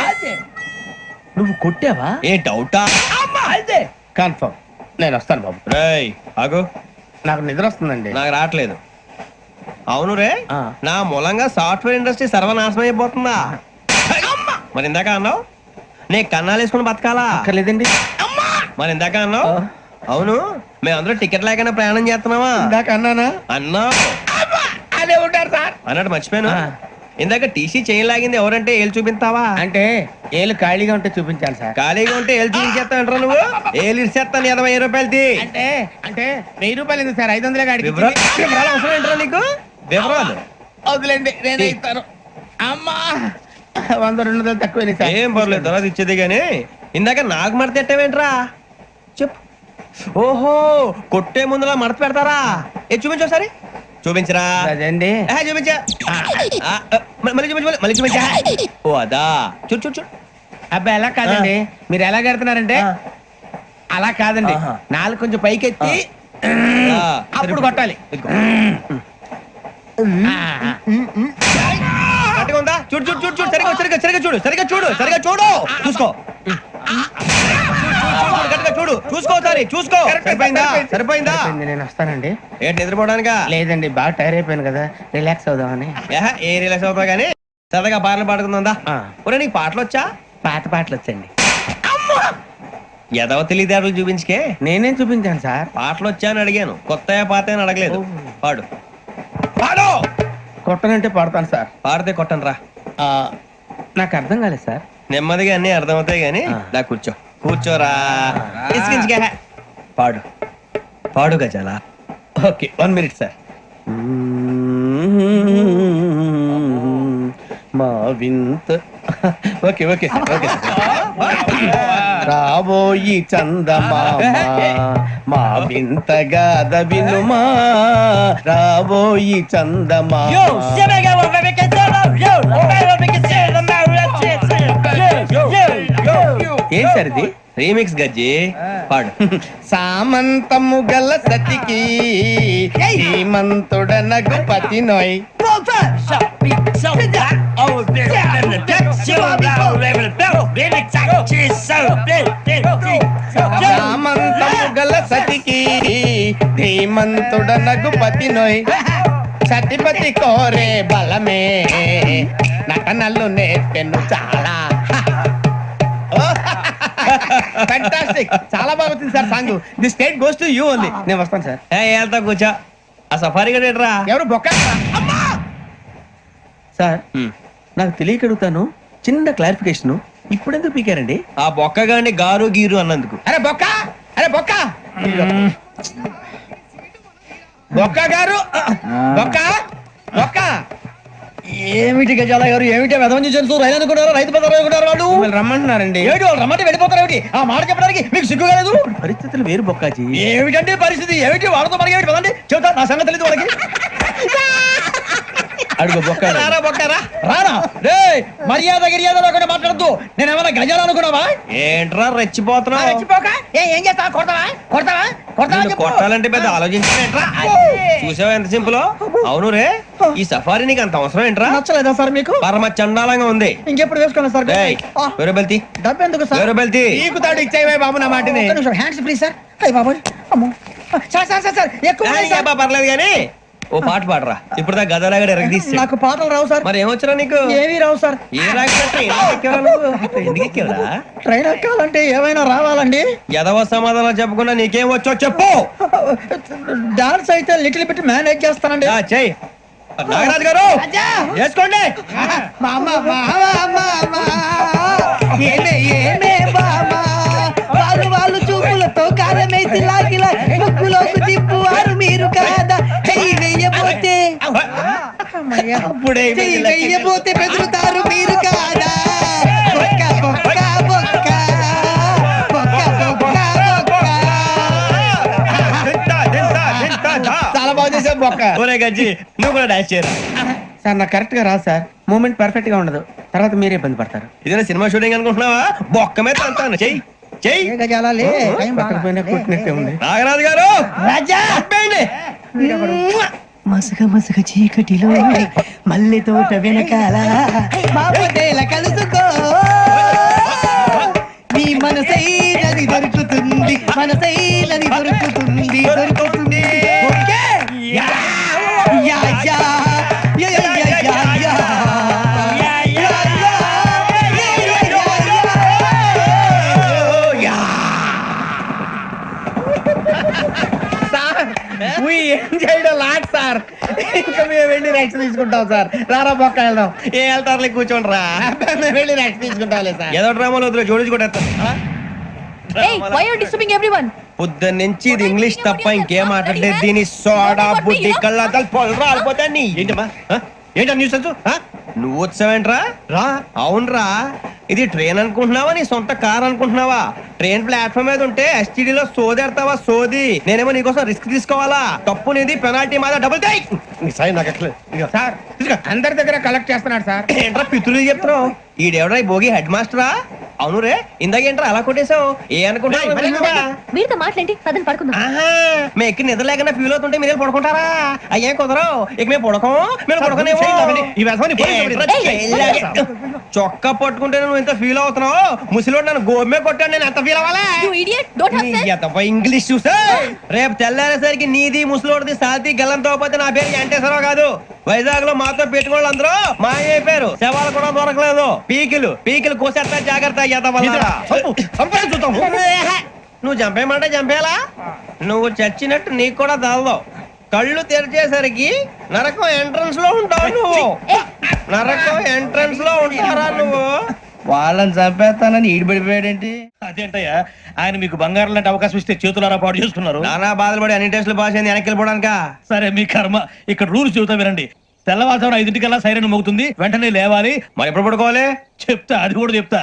నువ్వు కొట్టావా? ఏ డౌటా? అమ్మా అయితే కన్ఫర్మ్ నేను వస్తాను బాబు. రేయ్ ఆగు, నాకు నిద్ర వస్తుందండి. నాకు రావట్లేదు. అవును రే, ఆ. నా మూలంగా సాఫ్ట్వేర్ ఇండస్ట్రీ సర్వనాశనం అయిపోతుందా? మరి ఇందాక అన్నావు నీ కన్నాలు వేసుకుని బతకాలా? అక్కర్లేదండి. మరి ఇందాక అన్నావు అవును మేమందరూ టికెట్ లేకుండా ప్రయాణం చేస్తున్నావా? ఇందాక అన్నానా? అన్నావు. అదే ఉంటారు సార్. అన్నట్టు మర్చిపోయాను, ఆ. ఇందాక టీసీ చైన్ లాగింది ఎవరంటే ఏళ్ళు చూపిస్తావా? అంటే ఏళ్ళు ఖాళీగా ఉంటే చూపించాలి సార్. ఖాళీగా ఉంటే ఏళ్ళు చూపించేస్తానంటారా నువ్వు? ఏళ్ళు ఇచ్చేస్తాను 20 రూపాయలది. అంటే అంటే 1000 రూపాయలు ఎందుకు సార్? 500 గాడికి వివరాలు అవసరం ఏంటరా నీకు? వివరాలు వదిలేండి నేనే ఇస్తాను. అమ్మా 100-200 తక్కువ సార్. ఏం పర్లేదు, తర్వాత ఇచ్చేది గానీ ఇందాక నాకు మడత ఎట్టవేంట్రా చెప్పు. ఓహో కొట్టే ముందులా మడత పెడతారా? ఏ చూపించు ఒకసారి. చూపించరా? అదండి. చూపించా. మళ్ళీ చూపించు, మళ్ళీ చూపించా. ఓ అదా, చూడు చూడు చూడు. అబ్బాయి ఎలా కాదండి, మీరు ఎలా కడుతున్నారంటే అలా కాదండి. నాలుగు కొంచెం పైకెత్తి అప్పుడు కొట్టాలి. కరెక్ట్గా ఉందా? చూడు చూడు చూడు చూడు, సరిగా సరిగా సరిగా చూడు, సరిగా చూడు, సరిగా చూడు, చూసుకో. కరెక్ట్గా చూడు, చూసుకో ఒకసారి చూసుకో. సరిపోయిందా? సరిపోయిందా? నేను వస్తానండి. ఏంటి నిద్రపోవడానికా? లేదండి బాగా టైర్ అయిపోయాను కదా, రిలాక్స్ అవుదామని. ఏ రిలాక్స్ అవుతావు కానీ సరదాగా పాటలు పాడుకుందా? ఆ. ఒరే నీకు పాటలు వచ్చా? పాత పాటలు వచ్చండి. ఎదవ తెలియదారులు చూపించుకే. నేనేం చూపించాను సార్? పాటలు వచ్చా అని అడిగాను, కొత్త పాత అని అడగలేదు. పాడు పాడు. కొట్టనంటే పడతాను సార్. పాడితే కొట్టను రా. నాకు అర్థం కాలేదు సార్. నెమ్మదిగా అన్ని అర్థమవుతాయి గానీ ఆ. దా కూర్చో. కూర్చోరా. ఇసుకించుకే. పాడు పాడు గజాల. Okay 1 minute sir. మా వింత okay okay sir okay sir. రాబోయి చందమామ మా వింత గాథ వినుమా, రాబోయి చందమామ. ఏం సార్ ఇది? రీమిక్స్ గజ్జి. పాడు. సామంతము గల సతికి శ్రీమంతుడనగు పతి నోయ్. సామంతము గల సతికి ధీమంతుడనగు పతి నోయ్. సతిపతి కోరే బలమే నటనలు నేర్పెను చాలా. ఫ్యాంటాస్టిక్, చాలా బాగా వచ్చింది sir song. The state goes to you only. నేను వస్తాను సార్. వెళ్తా కూర్చో. ఆ సఫారీ గడేట్రా. ఎవరు బొక్క సార్? నాకు తెలియక అడుగుతాను, చిన్న క్లారిఫికేషన్. ఇప్పుడు ఎందుకు పీకారండి? ఆ బొక్కగాని గారు గీరు అన్నందుకు. అరే బొక్క, అరే బొక్క, బొక్క గారు, బొక్క బొక్క. ఏమిటి గజాల గారు, ఏమిటి వెదవం చూసారు? రైలు అనుకున్నారు, రైతు బజార్ అనుకున్నారు. వాళ్ళు మిమ్మల్ని రమ్మంటున్నారండి. ఏమిటి వాళ్ళు రమ్మంటే వెళ్ళిపోతారు? ఏమిటి ఆ మాట చెప్పడానికి మీకు సిగ్గు కాలేదు? పరిస్థితులు వేరు బొక్కాజీ. ఏమిటంటే పరిస్థితి? ఏమిటి వాళ్ళతో మనకి ఏమిటి? పదండి చెబుతా, నా సంగతి తెలియదు వాళ్ళకి. అడుగు బొక్క రారా బొక్కరా. రానా రే మర్యాద గిర్యాద లేకుండా మాట్లాడద్దు. నేను ఏమైనా గజాలు అనుకున్నావా? ఏంట్రా రెచ్చిపోతున్నావు? ఏం చేస్తావా? కొడతావా? కొడతావా? నిన్ను కొట్టాలంటే పెద్ద ఆలోచించా. చూసావా ఎంత సింపుల్. అవును రే, ఈ సఫారీ నీకు అంత అవసరం ఏంట్రా? నచ్చలేదా సార్ మీకు? పరమ చండాలంగా ఉంది. ఇంకెప్పుడు వేసుకోండి సార్. వేరే బెల్తి, డబ్బు ఎందుకు సార్? వేరే బెల్తి. నీకు తాడు ఇచ్చేవే బాబు నా మాటని. Hands free sir. అయ్య బాబోయ్, అమ్మో. సార్ సార్ సార్ సార్ ఎక్కువ ఉన్నాయి సార్. పర్లేదు కానీ ఓ పాట పాడరా. ఇప్పుడు దా గదలాగడ ఎరగదీసి. నాకు పాటలు రావు సార్. మరి ఏమొచ్చరా నీకు? ఏమీ రావు సార్. ఏ రాకపోతే ఎందుకు ఎక్కేవరా? ట్రైన్ ఎక్కాలంటే ఏమైనా రావాలండి. ఎదవ సమాధానం చెప్పకుండా నీకేం వచ్చో చెప్పు. డాన్స్ అయితే లిటిల్ బిట్ మేనేజ్ చేస్తానండి. చెయ్యి నాగరాజు గారు, చేసుకోండి. ఏమే ఏమే బామా, వాళ్ళు చూపులతో కారమేసి లాగిలా ముక్కులోకి తిప్పువారు మీరు కాదా? చెయ్యి వెయ్యబోతే చెయ్యి వెయ్యబోతే బెదురుతారు మీరు కాదా? బొక్క బొక్క బొక్క బొక్క బొక్క బొక్క. చాలా బాగా చేసావు బొక్క. ఒరే గజ్జి, నువ్వు కూడా డాన్స్ చేయరా. సార్ నాకు కరెక్ట్ గా రాదు సార్. మూమెంట్ పర్ఫెక్ట్ గా ఉండదు, తర్వాత మీరే ఇబ్బంది పడతారు. ఇదేనా సినిమా షూటింగ్ అనుకుంటున్నావా? బొక్క మీద అంటాను. చెయ్యి చెయ్యి. కొట్టినట్టే ఉంది. నాగరాజు గారు, రాజా అబ్బేయండి. మసక మసక చీకటిలో మల్లె తోట వెనకాల మాపదేల కలుసుకో, నీ మనసైనది దొరుకుతుంది, మనసైనది దొరుకుతుంది, దొరుకుతుంది. Okay? Yeah yeah yeah yeah yeah yeah yeah yeah. Sir ఇంకా మేము వెళ్ళి రెక్స్ తీసుకుంటాం సార్. రారా బొక్క వెళ్దాం. ఏ వెళ్తారులే, కూర్చోండి రా. మేము వెళ్ళి రెక్స్ తీసుకుంటాంలే సార్. ఏదో డ్రామాలో వద్దు, జోడించి కొట్టేస్తాను. why are you disturbing everyone? పొద్దున్న నుంచి ఇది ఇంగ్లీష్ తప్ప ఇంకేం మాట్లాడలేదు. దీని సోడా బుద్ధి కళ్ళ పొలు రాలిపోతా. నీ ఏంటమ్మా ఏంటా న్యూస్ నువ్వు వచ్చావేంట్రా? రా. అవునరా, ఇది ట్రైన్ అనుకుంటున్నావా నీ సొంత కార్ అనుకుంటున్నావా? ట్రైన్ ప్లాట్ఫామ్ మీద ఉంటే ఎస్టీడీలో సోదేడతావా సోది? నేనేమో నీకోసం రిస్క్ తీసుకోవాలా? తప్పు నీది, పెనాల్టీ మాదా, డబుల్ టై. సార్ అందరి దగ్గర కలెక్ట్ చేస్తున్నాడు సార్. ఏంట్రా పితులు చెప్తున్నావు? ఈడెవడ్రా ఈ భోగి హెడ్ మాస్టరా? అవును రే, ఇందాకేంట్రా అలా కొట్టేశావు? ఏ అనుకుంటున్నావు? వీరితో మాట్లాడి పదని పడుకుందాం. మేము ఎక్కి నిద్ర లేకుండా ఫీల్ అవుతుంటే మీరు పడుకుంటారా? అయ్యే కుదరవు. ఇక మేము పడకం, మేము పడకనేమో. చొక్కా పట్టుకుంటే నువ్వు ఎంత ఫీల్ అవుతున్నావు? ముసలివాడు నన్ను గోమే కొట్టాడు, నేను ఎంత ఫీల్ అవ్వాలా? You idiot, don't have sense. English చూసా. రేపు తెల్లారేసరికి నీది ముసలివాడిది సాతి గల్లంతో పోతే నా పేరు వెంకటేశ్వరరావు కాదు. వైజాగ్ లో మాతో పెట్టుకోళ్ళు అందరూ మాయైపోయారు. శవాలు కూడా దొరకలేదు. పీకిలు కోసేస్తా, జాగ్రత్త. నువ్వు చంపేయమంటే చంపేలా? నువ్వు చచ్చినట్టు నీకు కూడా తగదు. కళ్ళు తెరిచేసరికి నరకం ఎంట్రన్స్ లో ఉంటావు నువ్వు. నరకం ఎంట్రన్స్ లో ఉంటారా నువ్వు? వాళ్ళని చంపేస్తానని ఈడిపడిపోయాడేంటి? అదేంటయ్యా, ఆయన మీకు బంగారం లాంటి అవకాశం ఇస్తే చేతులారా పాటు చేసుకున్నారు. నానా బాధలు పడి అన్ని టెస్టులు పాస్ అయింది, వెనక్కి వెళ్ళిపోవడానికా? సరే మీ కర్మ. ఇక్కడ రూల్స్ చెబుతా వినండి. తెల్లవారుజామున 5:00 సైరన్ మోగుతుంది, వెంటనే లేవాలి. మరి ఎప్పుడు పడుకోవాలి? చెప్తా, అది కూడా చెప్తా.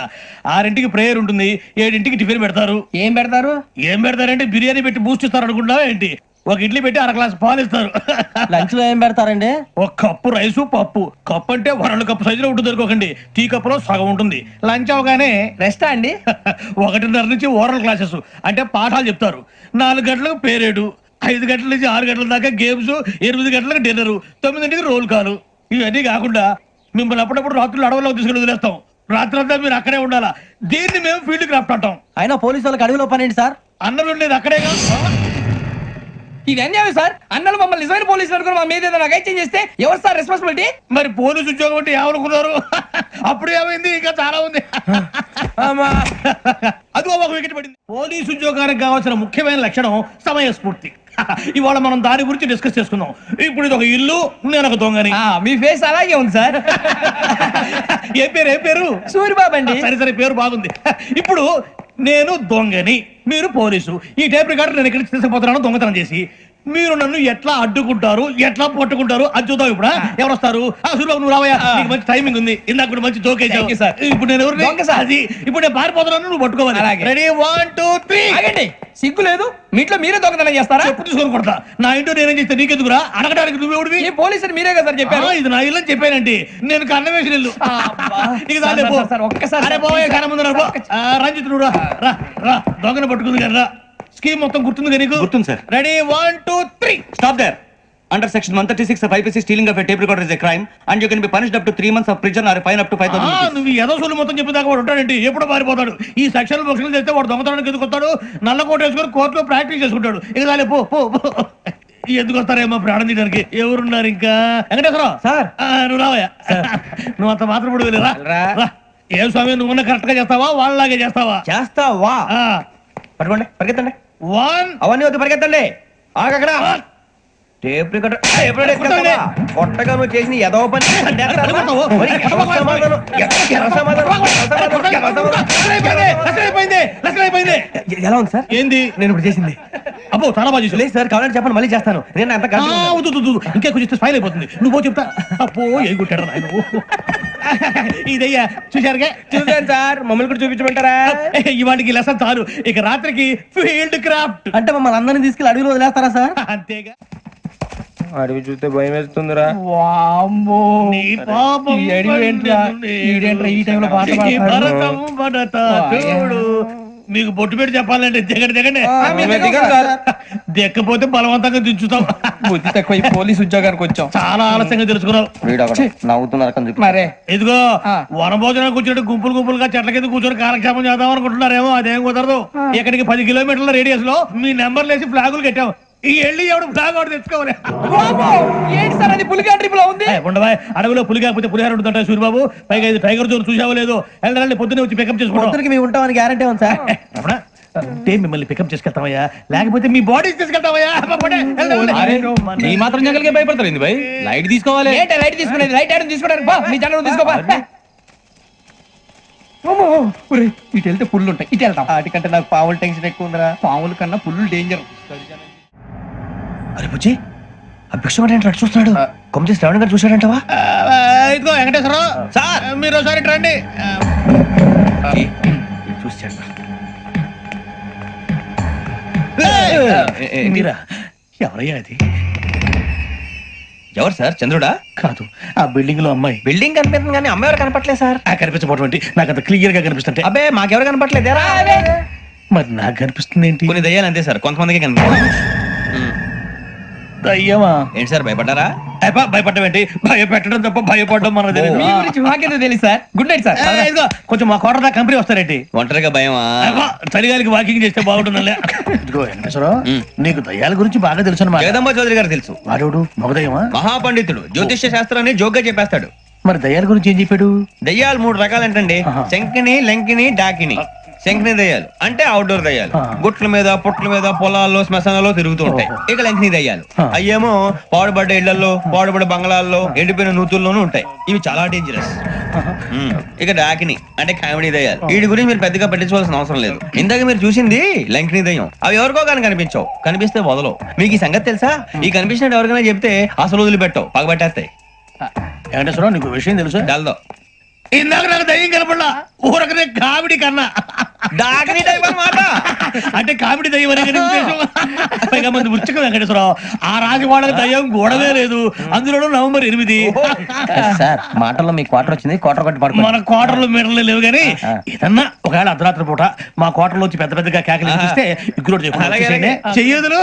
6:00 ప్రేయర్ ఉంటుంది, 7:00 టిఫిన్ పెడతారు. ఏం పెడతారు? ఏం పెడతారంటే బిర్యానీ పెట్టి బూస్ట్ ఇస్తారు అనుకుంటా ఏంటి? ఒక ఇడ్లీ పెట్టి 1/2 గ్లాస్ పాలు ఇస్తారు. లంచ్ లో ఏం పెడతారండి? ఒక కప్పు రైసు, పప్పు. కప్పు అంటే 2 కప్పు సైజులో ఉంటుంది అనుకోకండి. టీ కప్పులో సగం ఉంటుంది. లంచ్ అవగానే రెస్టా అండి? 1:30 నుంచి ఓరల్ క్లాసెస్ అంటే పాఠాలు చెప్తారు. 4 గంటలకు పేరేడు, 5 గంటల నుంచి 6 గంటల దాకా గేమ్స్, 8 గంటలకు డిన్నర్, 9ంటికి రోల్ కాలు. ఇవన్నీ కాకుండా మిమ్మల్ని అప్పుడప్పుడు రాత్రులు అడవుల్లో తీసుకుని వదిలేస్తాం. రాత్రి అంతా మీరు అక్కడే ఉండాలా. దీన్ని మేము ఫీల్డ్ క్రాఫ్ట్ అంటాం. అయినా పోలీసు వాళ్ళకి అడవిలో పని ఏంటి సార్? అన్నలు ఉండేది అక్కడే కాదు. ఇది అన్యాయం సార్. అన్నలు మమ్మల్ని నిజమైన పోలీసులు అనుకుని మా మీద ఏదైనా నగైత్యం చేస్తే ఎవరు సార్ రెస్పాన్సిబిలిటీ? మరి పోలీసు ఉద్యోగం అంటే ఏమనుకున్నారు? అప్పుడు ఏమైంది, ఇంకా చాలా ఉంది. అది ఒక వికెట్ పడింది. పోలీసు ఉద్యోగానికి కావాల్సిన ముఖ్యమైన లక్షణం సమయస్ఫూర్తి. ఇవాళ మనం దాని గురించి డిస్కస్ చేసుకుందాం. ఇప్పుడు ఇది ఒక ఇల్లు, నేను ఒక దొంగని. మీ ఫేస్ అలాగే ఉంది సార్. ఏ పేరు? సూరిబాబు అండి. సరే పేరు బాగుంది. ఇప్పుడు నేను దొంగని, మీరు పోలీసు. ఈ టైప్ రికార్డు నేను ఎక్కడికి తీసుకుపోతున్నాను దొంగతనం చేసి. మీరు నన్ను ఎట్లా అడ్డుకుంటారు, ఎట్లా పట్టుకుంటారు అది చూద్దాం. ఇప్పుడు ఎవరు వస్తారు? సూరిబాబు నువ్వు రావయ్యా, నీకు మంచి టైమింగ్ ఉంది. ఇందాక కూడా మంచి జోక్ వేసావు. ఇప్పుడు నేను ఎవరు? అది ఇప్పుడు నేను పారిపోతున్నాను, నువ్వు పట్టుకోవాలి. రెడీ 1 2 3. సిగ్గు లేదు మీట్లో మీరే దొంగతనం చేస్తారా? ఎప్పుడు తీసుకొని కొడతా నా ఇంటో నేనేం చేస్తే నీకెందుకురా? అడగడానికి నువ్వెవడివి? ఈ పోలీసులు మీరే కదా సార్ చెప్పారు. ఇది నా ఇల్లు అని చెప్పానండి. నేను కన్న వేసిన ఇల్లు. ఇక చాలే పో. సార్, ఒక్కసారి అరే పోయే కన్న ముందు రా, పో. రంజిత్ నువ్వు రా రా రా దొంగను పట్టుకుంది కదా రా. స్కీమ్ మొత్తం గుర్తుంది కదా నీకు? గుర్తుంది sir. Ready 1 2 3 Stop there. Under section 136 of IPC, stealing of a tape recorder is a crime and you can be punished up to 3 months of prison or a fine up to 5,000 rupees. నువ్వు ఏదో సొల్లు మొత్తం చెప్పేదాకా వాడు ఉంటాడండి. ఎప్పుడో పారిపోతాడు. ఈ సెక్షన్ బొక్షలు చేస్తే వాడు దొంగతనానికి ఎందుకు వస్తాడు? నల్ల కోట వేసుకొని కోర్టులో ప్రాక్టీస్ చేసుకుంటాడు. ఇక చాలే పో పో పో. ఎందుకు వస్తారేమో ప్రాణం తీయడానికి? ఎవరున్నారు ఇంకా? వెంకటేశ్వరరావు సార్. నువ్వు రావయ్యా. నువ్వు అంత మాత్రం ఇప్పుడు వెళ్ళి రా రా. రా. ఏం స్వామి నువ్వు కరెక్ట్ గా చేస్తావా వాళ్ళలాగే చేస్తావా? చేస్తావా? పట్టుకోండి, పరిగెత్తండి. 1 అవన్నీ వద్దు, పరిగెత్తండి. ఆగక్కడ టేప్ రికార్డర్ కొట్టగా నువ్వు చేసిన ఎదవ పని. ఎలా ఉంది సార్? ఏంది నేను ఇప్పుడు చేసింది? అబ్బో చాలా బాగా చేసావు. లేదు సార్, కావాలంటే చెప్పండి, మళ్ళీ చేస్తాను. నేను అంత ఇంకే కొంచెం స్పైల్ అయిపోతుంది. నువ్వు చెప్తా. అప్పో ఏ కొట్టాడు ఆయన. ఇదయ్యా చూశారుగా? చూసాను సార్, మమ్మల్ని కూడా చూపించమంటారా? ఇవాటికి లెసన్ చాలు. ఇక రాత్రికి ఫీల్డ్ క్రాఫ్ట్. అంటే మమ్మల్ని అందరినీ తీసుకెళ్లి అడవిలో వదిలేస్తారా సార్? అంతేగా. అడవి చూస్తే భయం వేస్తుందిరా. వామ్మో, నీ పాపం ఈ అడవి ఏంట్రా? ఈడేంట్రా ఈ టైంలో పాట ఈ పాడుతున్నాడు? భరతం భరత చూడు. మీకు బొట్టు పెట్టి చెప్పాలంటే దిగండి. దెక్కపోతే బలవంతంగా దించుతాం. బుద్ధి తక్కువ, ఈ పోలీస్ ఉద్యోగానికి వచ్చాం. చాలా ఆలస్యంగా తెలుసుకున్నావు. నవ్వుతున్నారు. మరే ఇదిగో వనభోజనానికి కూర్చొని గుంపులుగా చెట్ల కింద కూర్చొని కాలక్షేపం చేద్దాం అనుకుంటున్నారేమో. అదేం కుదరదు. ఇక్కడికి 10 కిలోమీటర్ల రేడియస్ లో మీ నెంబర్లు వేసి ఫ్లాగులు కట్టాం. ఈ వెళ్ళి ఎవడు ఫ్లాగ్ ఒకటి తెచ్చుకోవాలి. ఏంటి సార్ అది పులిగా ట్రిప్ లో ఉంది? ఉండవా అడవిలో పులి కాకపోతే పులిహార ఉంటుంటాయి సూర్యబాబు. పైగా ఇది టైగర్ జోన్ చూసావో లేదో. వెళ్ళాలి పొద్దున్నే వచ్చి పికప్ చేసుకుంటాం. పొద్దునకి మేము ఉంటామని గ్యారంటీ ఉంది సార్. అంటే మిమ్మల్ని పికప్ చేసుకెళ్తామయ్యా, లేకపోతే మీ బాడీ తీసుకెళ్తామయ్యా. ఈ మాత్రం జంగల్కే భయపడతారు ఏంది భయ్? లైట్ తీసుకోవాలి. ఏంటి లైట్ తీసుకునేది? లైట్ ఆడని తీసుకోవడానికి బా, మీ జంగల్ తీసుకోబా. ఇటు వెళ్తే పుల్లు ఉంటాయి, ఇటు వెళ్తాం. వాటికంటే నాకు పావులు టెన్షన్ ఎక్కువ ఉందిరా. పాముల కన్నా పుల్లు డేంజర్. అరే బుజ్జి, ఆ భిక్షం అంటే చూస్తున్నాడు. కొమ్మ చేసి శ్రావణ్ గారు చూసాడంటవా? ఇదిగో వెంకటేశ్వరరావు సార్, మీరు ఒకసారి ఇటు రండి. చూసాడు. మీరా? ఎవరయ్యా అది? ఎవరు సార్? చంద్రుడా? కాదు, ఆ బిల్డింగ్ లో అమ్మాయి. బిల్డింగ్ కనిపిస్తుంది కానీ అమ్మాయి ఎవరు కనపట్లేదు సార్. కనిపించబోటువంటి నాకు అంత క్లియర్ గా కనిపిస్తుంటే. అబ్బే మాకెవరు కనపట్లేదేరా? మరి నాకు కనిపిస్తుంది ఏంటి? కొన్ని దయ్యాలు అంతే సార్, కొంతమందికి కనిపిస్తుంది. అయ్యమా ఏంటి సార్, భయపడ్డారా? భయపడడం ఏంటి? భయపెట్టడం తప్ప భయపడడం మనకు తెలియదు. మీ గురించి మాకేదో తెలుసు సార్. Good night sir. ఇదిగో కొంచెం మా కోట దాకా కంపెనీ వస్తారేంటి? ఒంటరిగా భయమా? చలిగాలికి వాకింగ్ చేస్తే బాగుంటుందిలే. ఇదిగో వెంకటేశ్వరరావు, నీకు దయ్యాల గురించి బాగా తెలుసు అన్నమాట. జగదంబ చౌదరి గారు తెలుసు. వాడు మగదయ్యమా? మహాపండితుడు, జ్యోతిష్య శాస్త్రాన్ని జోగ్గా చెప్పేస్తాడు. మరి దయ్యాల గురించి ఏం చెప్పాడు? దయ్యాలు 3 రకాలంటండి. శంకిని, లంకిని, డాకిని. శంకిని దయ్యాలు అంటే అవుట్డోర్ దయ్యాలు. గుట్ల మీద, పుట్ల మీద, పొలాల్లో, శ్మశానాల్లో తిరుగుతూ ఉంటాయి. ఇక లంకిని దయ్యాలు అయ్యేమో పాడుబడ్డ ఇళ్లలో, పాడుబడ్డ బంగ్లాల్లో, ఎండిపోయిన నూతుల్లోనూ ఉంటాయి. ఇవి చాలా డేంజరస్. ఇక డాకిని అంటే కామెడీ దయ్యాలు. వీటి గురించి మీరు పెద్దగా పట్టించుకోవాల్సిన అవసరం లేదు. ఇందాక మీరు చూసింది లంకిని దయ్యం. అవి ఎవరికో కానీ కనిపించవు, కనిపిస్తే వదలవు. మీకు ఈ సంగతి తెలుసా? ఈ కనిపించినట్టు ఎవరికైనా చెప్తే అసలు వదిలిపెట్టవు, పగబట్టేస్తాయి. వెంకటేశ్వరరావు, నీకు విషయం తెలుసా? డల్దో ఇందాక నాకు దయ్యం కనపడలా, ఊరకనే కామెడీ కన్నా. డాకిని టైప్ అన్నమాట. అంటే కామెడీ దయ్యం అనే కదా ఉద్దేశం. పైగా మంది ఉచ్చక వెంకటేశ్వరరావు, ఆ రాజు వాళ్ళకి దయ్యం గోడవే లేదు. అందులోనూ నవంబర్ 8. సార్ మాటల్లో మీ క్వార్టర్ వచ్చింది, క్వార్టర్ కొట్టి పడుకో. మన కోటర్లు మీటర్లు లేవు కానీ ఏదన్నా ఒకవేళ అర్ధరాత్రి పూట మా కోటర్లో వచ్చి పెద్ద పెద్దగా కేకలు వినిపిస్తే ఇగ్గురు చెయ్యదులు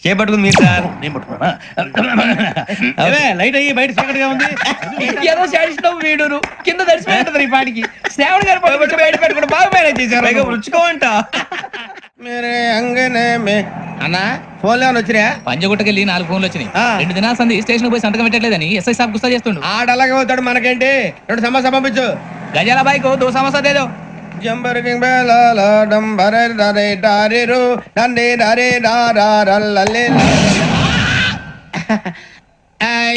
చేపట్టుకుంది మీరు సార్. నేను పట్టుకున్నా. లైట్ అయ్యి బయట చీకటిగా ఉంది. ఏదో శాడిస్తాం వీడును కింద దర్శనం ఈ పాటికి. శ్రావణ్ గారు పట్టుబట్టి బయట పెట్టుకుంటే బాగా మేనేజ్ చేశారు. పైగా రుచుకోవంట. అన్నా ఫోన్లో వచ్చినా? పంజగుట్టకెళ్ళి 4 ఫోన్లు వచ్చినాయి. 2 దినాల సంది స్టేషన్ పోయి సంతకం పెట్టలేదని ఎస్ఐ సాబ్ గుస్తా చేస్తుండు. ఆడలాగే పోతాడు, మనకేంటి? 2 సమస్య పంపించు. గజాల బైక్ 2 సమస్య దేదో. జంబరకింగ్ బేలాల డంబరే డరే డారిరు డండే డరే డారల్లలే.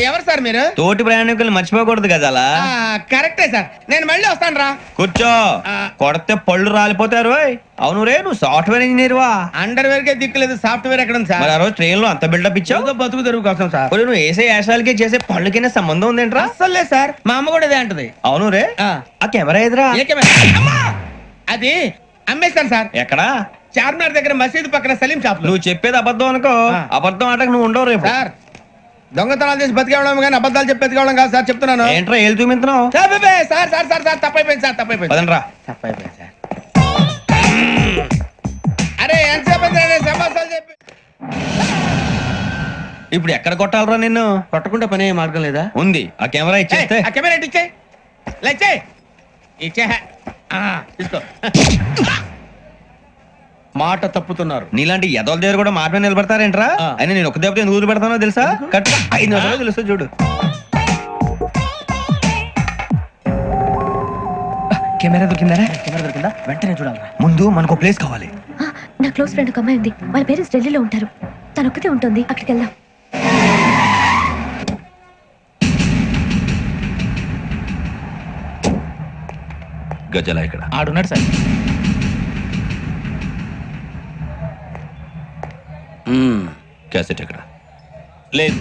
ఎవరు సార్ మీరు? తోటి ప్రయాణికులు మర్చిపోకూడదు గజాల. కరెక్టే సార్, నేను మళ్ళీ వస్తాను రా. కూర్చో, కొడితే పళ్ళు రాలిపోతారు. అవును రే, నువ్వు సాఫ్ట్వేర్ ఇంజనీర్ వా? అండర్వేర్ కే దిక్కులేదు, సాఫ్ట్వేర్ ఎక్కడ ఉంది సార్? మరి ఆ రోజు ట్రైన్ లో అంత బిల్డప్ ఇచ్చావు. బతుకు తెరువు కోసం సార్. మరి నువ్వు వేసే యాశాలకి చేసే పళ్ళకైనా సంబంధం ఉందేంట్రా? అస్సలు లేదు సార్, మా అమ్మ కూడా అదే అంటది. అవును రే, ఆ కెమెరా ఎదురా? అది అమ్మేస్తాను సార్. ఎక్కడా? చార్మినార్ దగ్గర మసీదు పక్కన సలీం షాప్ నువ్వు చెప్పేది అబద్ధం అనుకో, అబద్ధం ఆటకు నువ్వు ఉండవు రేపు. సార్ దొంగతనాలు చేసి బతికేవడం కానీ అబద్ధాలు చెప్పి బతికేవడం కాదు సార్, చెప్తున్నాను. ఏంట్రా ఏళ్ళు చూపించినావు? Sir sir sir sir sir తప్పైపోయింది సార్, తప్పైపోయింది. పదండ్రా. తప్పైపోయింది సార్. అరే ఎంతసేపు సమాసాలు చెప్పి ఇప్పుడు ఎక్కడ కొట్టాలరా నిన్ను? కొట్టకుండా పని అయ్యే మార్గం లేదా? ఉంది, ఆ కెమెరా ఇచ్చేస్తే. ఆ కెమెరా ఇచ్చే లేచే ఇచ్చే తీసుకో. మాట తప్పుతున్నారు. నీలాంటి ఎదల దగ్గర కూడా మాట మీద నిలబడతారేంట్రా? అని నేను ఒక దెబ్బతో ఎందుకు పెడతానో తెలుసా? కట్ 5 నిమిషాలు తెలుసు చూడు. కెమెరా దొరికిందా? వెంటనే చూడాలి. ముందు మనకు ప్లేస్ కావాలి. ఆ, నా క్లోజ్ ఫ్రెండ్ ఒక అమ్మాయి ఉంది. వాళ్ళ పేరెంట్స్ ఢిల్లీలో ఉంటారు. తను ఒక్కతే ఉంటుంది. అక్కడికి వెళ్దాం. గజల ఇక్కడ ఆడున్నాడు సార్. క్యాసెట్ ఎక్కడ? లేదు.